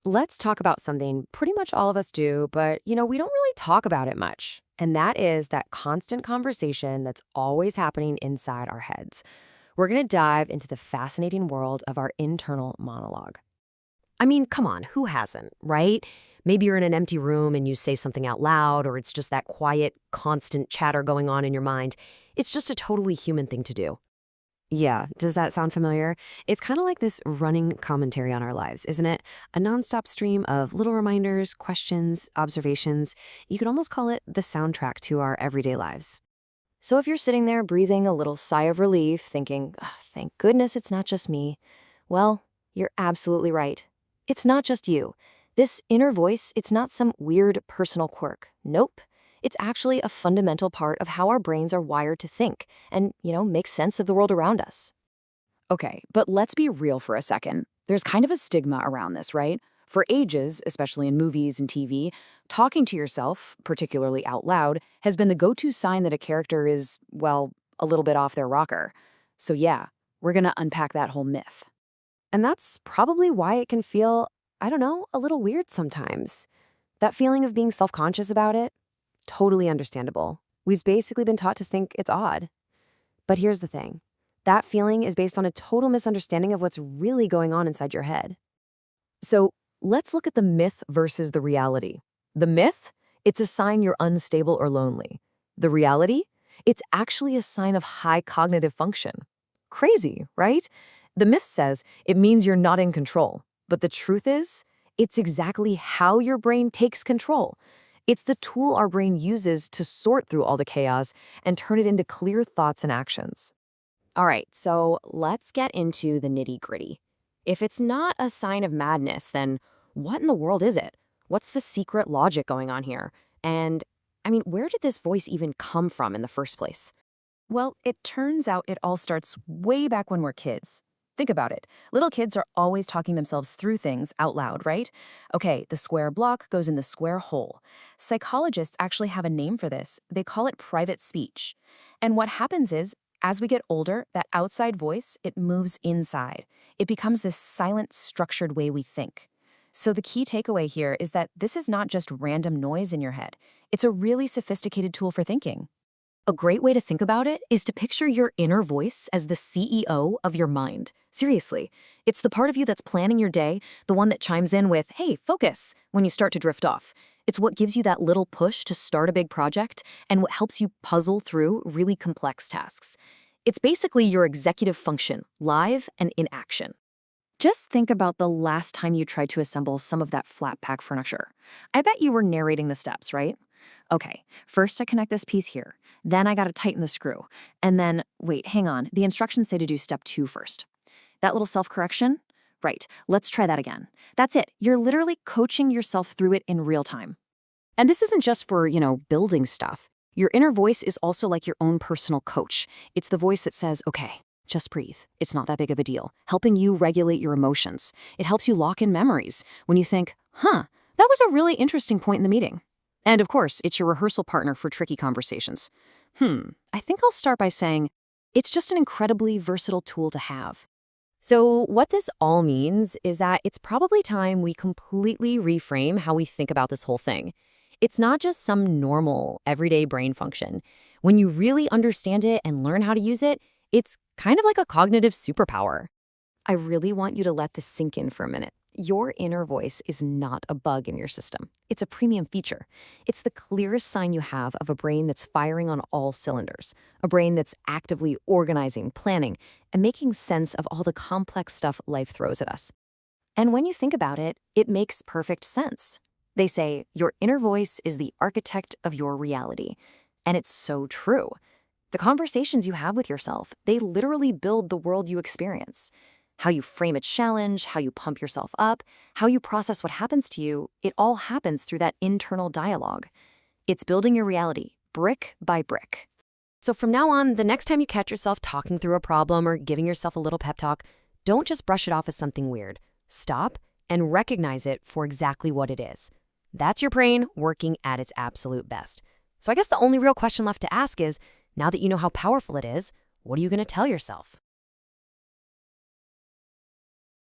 Let's talk about something pretty much all of us do, but we don't really talk about it much. And that is that constant conversation that's always happening inside our heads. We're going to dive into the fascinating world of our internal monologue. I mean, come on, who hasn't, right? Maybe you're in an empty room and you say something out loud, or it's just that quiet, constant chatter going on in your mind. It's just a totally human thing to do. Yeah, does that sound familiar? It's kind of like this running commentary on our lives, isn't it? A nonstop stream of little reminders, questions, observations. You could almost call it the soundtrack to our everyday lives. So if you're sitting there breathing a little sigh of relief, thinking, "Ah, thank goodness it's not just me," well, you're absolutely right. It's not just you. This inner voice, it's not some weird personal quirk. Nope. It's actually a fundamental part of how our brains are wired to think and, make sense of the world around us. Okay, but let's be real for a second. There's kind of a stigma around this, right? For ages, especially in movies and TV, talking to yourself, particularly out loud, has been the go-to sign that a character is, well, a little bit off their rocker. So yeah, we're gonna unpack that whole myth. And that's probably why it can feel, I don't know, a little weird sometimes. That feeling of being self-conscious about it, totally understandable. We've basically been taught to think it's odd. But here's the thing. That feeling is based on a total misunderstanding of what's really going on inside your head. So let's look at the myth versus the reality. The myth, it's a sign you're unstable or lonely. The reality, it's actually a sign of high cognitive function. Crazy, right? The myth says it means you're not in control. But the truth is, it's exactly how your brain takes control. It's the tool our brain uses to sort through all the chaos and turn it into clear thoughts and actions. All right, so let's get into the nitty-gritty. If it's not a sign of madness, then what in the world is it? What's the secret logic going on here? And, where did this voice even come from in the first place? Well, it turns out it all starts way back when we're kids. Think about it. Little kids are always talking themselves through things out loud, right? Okay, the square block goes in the square hole. Psychologists actually have a name for this. They call it private speech. And what happens is, as we get older, that outside voice, it moves inside. It becomes this silent, structured way we think. So the key takeaway here is that this is not just random noise in your head. It's a really sophisticated tool for thinking. A great way to think about it is to picture your inner voice as the CEO of your mind. Seriously, it's the part of you that's planning your day, the one that chimes in with, "Hey, focus," when you start to drift off. It's what gives you that little push to start a big project and what helps you puzzle through really complex tasks. It's basically your executive function, live and in action. Just think about the last time you tried to assemble some of that flat pack furniture. I bet you were narrating the steps, right? Okay, first I connect this piece here. Then I gotta tighten the screw. And then, wait, hang on. The instructions say to do step 2 first. That little self-correction? Right, let's try that again. That's it. You're literally coaching yourself through it in real time. And this isn't just for, building stuff. Your inner voice is also like your own personal coach. It's the voice that says, okay, just breathe. It's not that big of a deal. Helping you regulate your emotions. It helps you lock in memories when you think, that was a really interesting point in the meeting. And of course, it's your rehearsal partner for tricky conversations. I think I'll start by saying, it's just an incredibly versatile tool to have. So what this all means is that it's probably time we completely reframe how we think about this whole thing. It's not just some normal, everyday brain function. When you really understand it and learn how to use it, it's kind of like a cognitive superpower. I really want you to let this sink in for a minute. Your inner voice is not a bug in your system. It's a premium feature. It's the clearest sign you have of a brain that's firing on all cylinders, a brain that's actively organizing, planning, and making sense of all the complex stuff life throws at us. And when you think about it, it makes perfect sense. They say your inner voice is the architect of your reality. And it's so true. The conversations you have with yourself, they literally build the world you experience. How you frame a challenge, how you pump yourself up, how you process what happens to you, it all happens through that internal dialogue. It's building your reality, brick by brick. So from now on, the next time you catch yourself talking through a problem or giving yourself a little pep talk, don't just brush it off as something weird. Stop and recognize it for exactly what it is. That's your brain working at its absolute best. So I guess the only real question left to ask is, now that you know how powerful it is, what are you going to tell yourself?